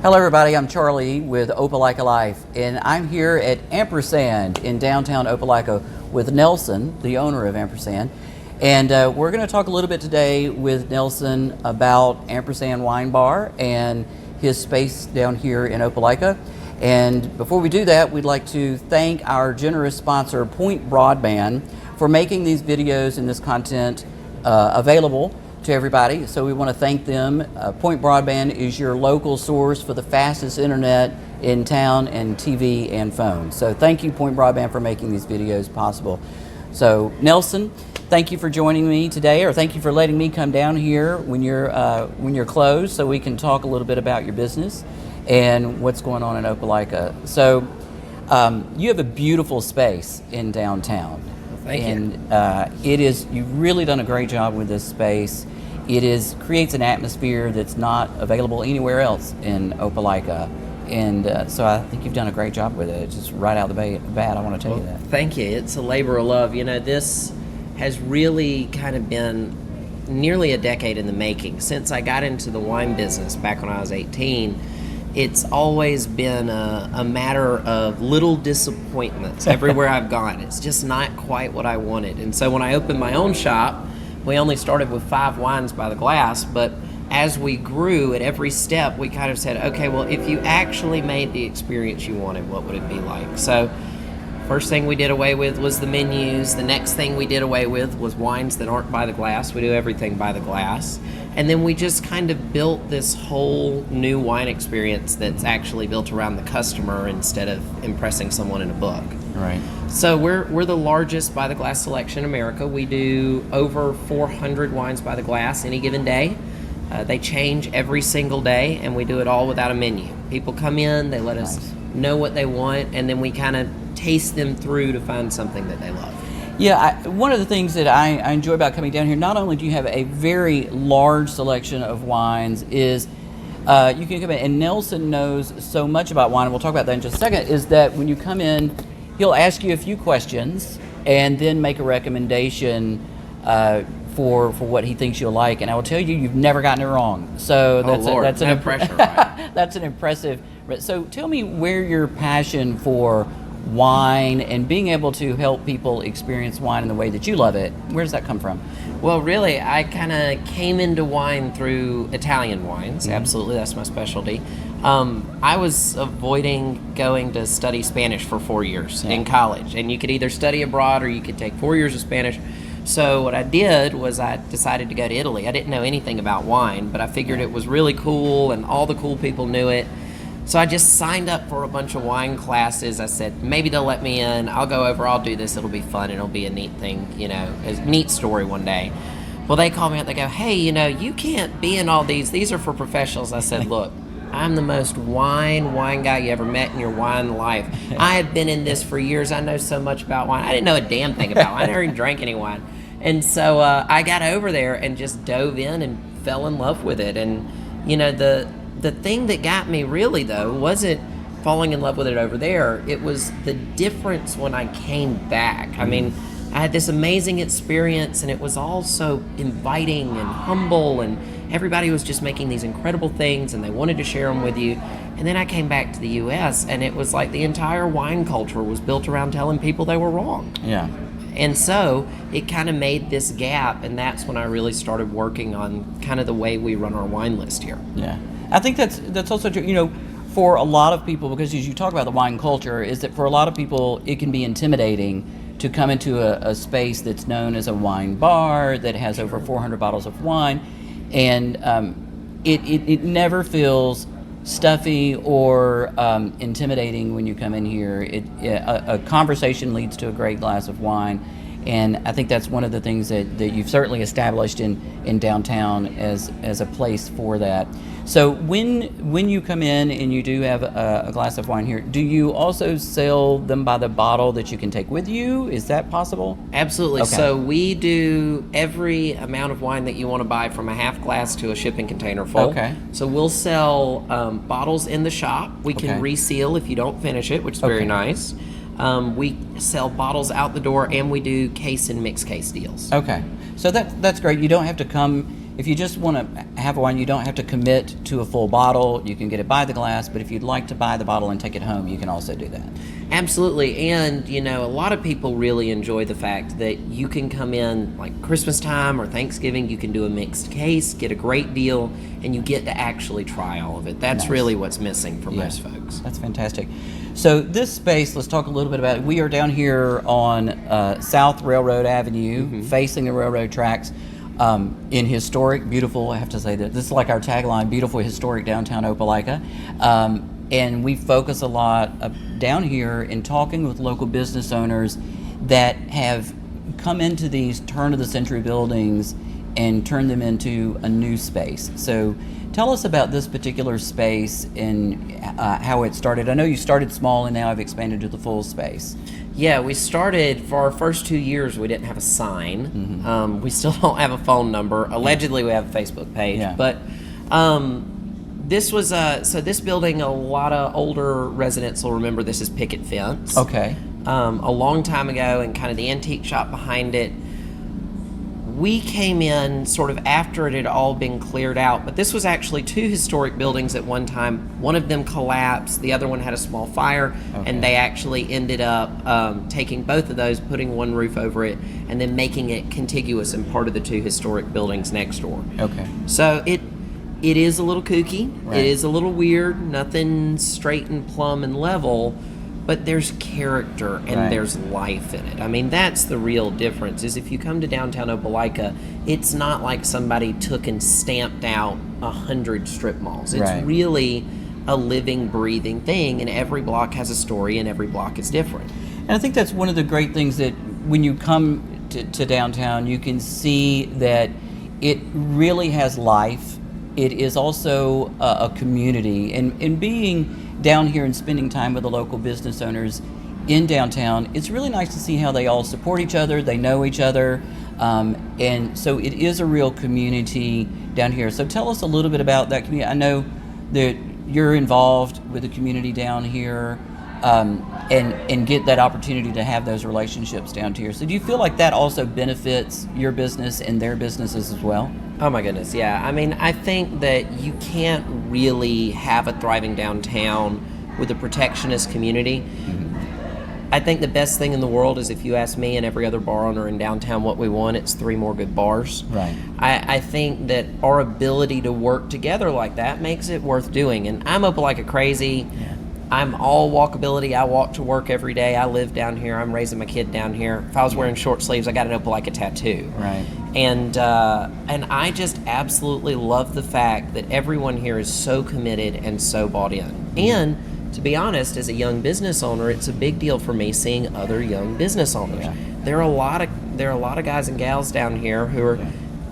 Hello everybody, I'm Charlie with OpelikaLife, and I'm here at Ampersand in downtown Opelika with Nelson, the owner of Ampersand. And we're going to talk a little bit today with Nelson about Ampersand Wine Bar and his space down here in Opelika. And before we do that, we'd like to thank our generous sponsor, Point Broadband, for making these videos and this content available to everybody. So we want to thank them. Point Broadband is your local source for the fastest internet in town, and TV and phone. So thank you, Point Broadband, for making these videos possible. So Nelson, thank you for joining me today, or thank you for letting me come down here when you're closed, so we can talk a little bit about your business and what's going on in Opelika. So you have a beautiful space in downtown. Thank you. And you've really done a great job with this space. It creates an atmosphere that's not available anywhere else in Opelika. And so I think you've done a great job with it. Just right out the bat, I want to tell you that. Thank you. It's a labor of love. You know, this has really kind of been nearly a decade in the making. Since I got into the wine business back when I was 18, it's always been a matter of little disappointments everywhere I've gone. It's just not quite what I wanted. And so when I opened my own shop, we only started with 5 wines by the glass, but as we grew at every step, we kind of said, okay, well, if you actually made the experience you wanted, what would it be like? So first thing we did away with was the menus. The next thing we did away with was wines that aren't by the glass. We do everything by the glass. And then we just kind of built this whole new wine experience that's actually built around the customer instead of impressing someone in a book. Right. So we're the largest by the glass selection in America. We do over 400 wines by the glass any given day. They change every single day, and we do it all without a menu. People come in, they let us know what they want, and then we kind of taste them through to find something that they love. Yeah, one of the things that I enjoy about coming down here, not only do you have a very large selection of wines, is you can come in, and Nelson knows so much about wine, and we'll talk about that in just a second, is that when you come in, he'll ask you a few questions and then make a recommendation for what he thinks you'll like. And I will tell you, you've never gotten it wrong. So that's no pressure, right? That's an impressive. So tell me where your passion for wine and being able to help people experience wine in the way that you love it, where does that come from? Well, really, I kind of came into wine through Italian wines. Mm-hmm. Absolutely, that's my specialty. I was avoiding going to study Spanish for 4 years in college, and you could either study abroad or you could take 4 years of Spanish. So what I did was I decided to go to Italy. I didn't know anything about wine, but I figured it was really cool and all the cool people knew it. So I just signed up for a bunch of wine classes. I said, maybe they'll let me in. I'll go over, I'll do this. It'll be fun. It'll be a neat thing, you know, a neat story one day. Well, they called me up. They go, hey, you know, you can't be in all these. These are for professionals. I said, look, I'm the most wine guy you ever met in your wine life. I have been in this for years. I know so much about wine. I didn't know a damn thing about wine. I never even drank any wine. And so I got over there and just dove in and fell in love with it. And, you know, the thing that got me really, though, wasn't falling in love with it over there. It was the difference when I came back. I mean, I had this amazing experience, and it was all so inviting and humble, and everybody was just making these incredible things, and they wanted to share them with you. And then I came back to the U.S., and it was like the entire wine culture was built around telling people they were wrong. Yeah. And so it kind of made this gap, and that's when I really started working on kind of the way we run our wine list here. Yeah. I think that's also true, you know, for a lot of people, because as you talk about the wine culture, is that for a lot of people it can be intimidating to come into a space that's known as a wine bar that has over 400 bottles of wine, and it never feels stuffy or intimidating when you come in here. A conversation leads to a great glass of wine, and I think that's one of the things that you've certainly established in downtown as a place for that. So when you come in and you do have a glass of wine here, do you also sell them by the bottle that you can take with you? Is that possible? Absolutely. Okay. So we do every amount of wine that you want to buy, from a half glass to a shipping container full. Okay. So we'll sell bottles in the shop. We can reseal if you don't finish it, which is very nice. We sell bottles out the door, and we do case and mixed case deals. Okay. So that's great. You don't have to come if you just want to have wine, you don't have to commit to a full bottle. You can get it by the glass, but if you'd like to buy the bottle and take it home, you can also do that. Absolutely. And, a lot of people really enjoy the fact that you can come in like Christmas time or Thanksgiving, you can do a mixed case, get a great deal, and you get to actually try all of it. That's Nice. really what's missing for most folks. That's fantastic. So this space, let's talk a little bit about it. We are down here on South Railroad Avenue, facing the railroad tracks, in historic, beautiful, I have to say that this is like our tagline, beautiful, historic downtown Opelika. And we focus a lot down here in talking with local business owners that have come into these turn-of-the-century buildings and turned them into a new space. So tell us about this particular space and how it started. I know you started small and now have expanded to the full space. Yeah, we started, for our first 2 years, we didn't have a sign. We still don't have a phone number. Allegedly, we have a Facebook page. Yeah. But this was, so this building, a lot of older residents will remember this is picket fence. Okay. A long time ago, and kind of the antique shop behind it. We came in sort of after it had all been cleared out, but this was actually 2 historic buildings at one time. One of them collapsed, the other one had a small fire, and they actually ended up taking both of those, putting one roof over it, and then making it contiguous and part of the 2 historic buildings next door. Okay. So it is a little kooky, Right. It is a little weird, nothing straight and plumb and level, but there's character and Right. there's life in it. I mean, that's the real difference, is if you come to downtown Opelika, it's not like somebody took and stamped out 100 strip malls. It's Right. really a living, breathing thing, and every block has a story and every block is different. And I think that's one of the great things, that when you come to downtown, you can see that it really has life. It is also a community. And being down here and spending time with the local business owners in downtown, it's really nice to see how they all support each other, they know each other, and so it is a real community down here. So tell us a little bit about that community. I know that you're involved with the community down here, and get that opportunity to have those relationships down here. So do you feel like that also benefits your business and their businesses as well? Oh my goodness, yeah. I mean, I think that you can't really have a thriving downtown with a protectionist community. I think the best thing in the world is, if you ask me and every other bar owner in downtown what we want, it's 3 more good bars. Right. I think that our ability to work together like that makes it worth doing. And I'm Opelika crazy. Yeah. I'm all walkability. I walk to work every day. I live down here. I'm raising my kid down here. If I was wearing short sleeves, I got an Opelika tattoo. Right. And I just absolutely love the fact that everyone here is so committed and so bought in. And to be honest, as a young business owner, it's a big deal for me seeing other young business owners. Yeah. There are a lot of guys and gals down here who are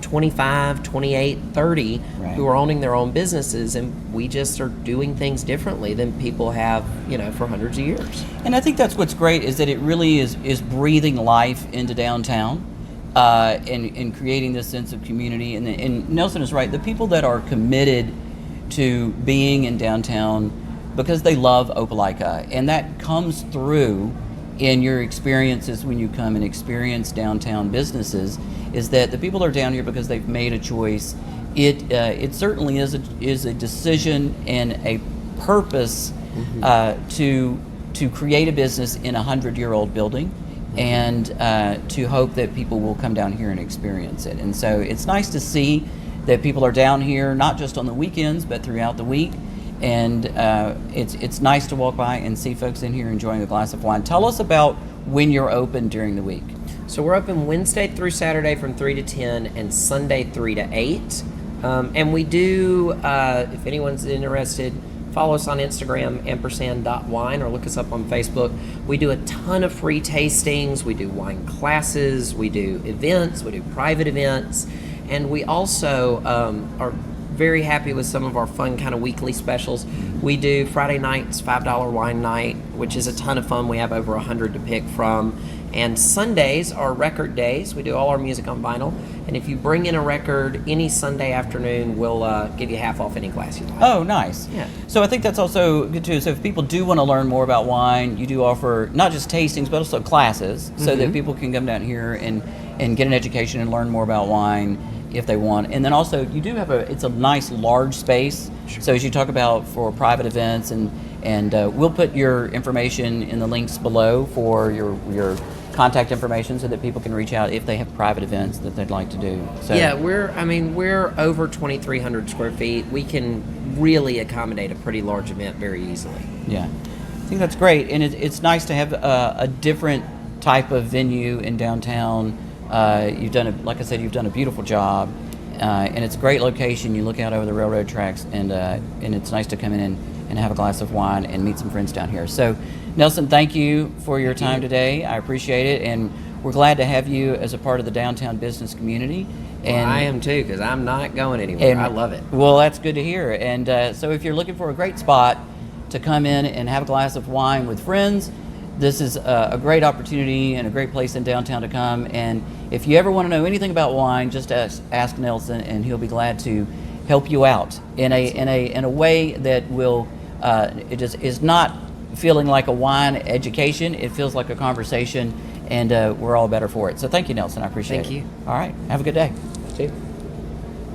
25, 28, 30 Right. who are owning their own businesses, and we just are doing things differently than people have, for hundreds of years. And I think that's what's great, is that it really is breathing life into downtown, and creating this sense of community. And Nelson is right. The people that are committed to being in downtown because they love Opelika, and that comes through in your experiences when you come and experience downtown businesses, is that the people are down here because they've made a choice. It certainly is a decision and a purpose to create a business in a 100-year-old building, and to hope that people will come down here and experience it. And so it's nice to see that people are down here not just on the weekends but throughout the week. And it's nice to walk by and see folks in here enjoying a glass of wine. Tell us about when you're open during the week. So we're open Wednesday through Saturday from 3 to 10 and Sunday 3 to 8. And we do, if anyone's interested, follow us on Instagram, ampersand.wine, or look us up on Facebook. We do a ton of free tastings. We do wine classes. We do events. We do private events. And we also are very happy with some of our fun kind of weekly specials. We do Friday nights, $5 wine night, which is a ton of fun. We have over 100 to pick from. And Sundays are record days. We do all our music on vinyl. And if you bring in a record any Sunday afternoon, we'll give you half off any glass you like. Oh, nice. Yeah. So I think that's also good too. So if people do want to learn more about wine, you do offer not just tastings, but also classes, so that people can come down here and get an education and learn more about wine. if they want. And then also you do have it's a nice large space. Sure. So as you talk about for private events, and we'll put your information in the links below for your contact information so that people can reach out if they have private events that they'd like to do. So Yeah, we're over 2,300 square feet. We can really accommodate a pretty large event very easily. yeah, I think that's great, and it's nice to have a different type of venue in downtown. Like I said, you've done a beautiful job, and it's a great location. You look out over the railroad tracks, and it's nice to come in and have a glass of wine and meet some friends down here. So, Nelson, thank you for your time today. I appreciate it, and we're glad to have you as a part of the downtown business community. And I am too, because I'm not going anywhere. I love it. Well, that's good to hear. And so if you're looking for a great spot to come in and have a glass of wine with friends, this is a great opportunity and a great place in downtown to come. And if you ever want to know anything about wine, just ask Nelson, and he'll be glad to help you out in a way that will it is not feeling like a wine education. It feels like a conversation, and we're all better for it. So thank you, Nelson. I appreciate it. Thank you. All right. Have a good day. You too.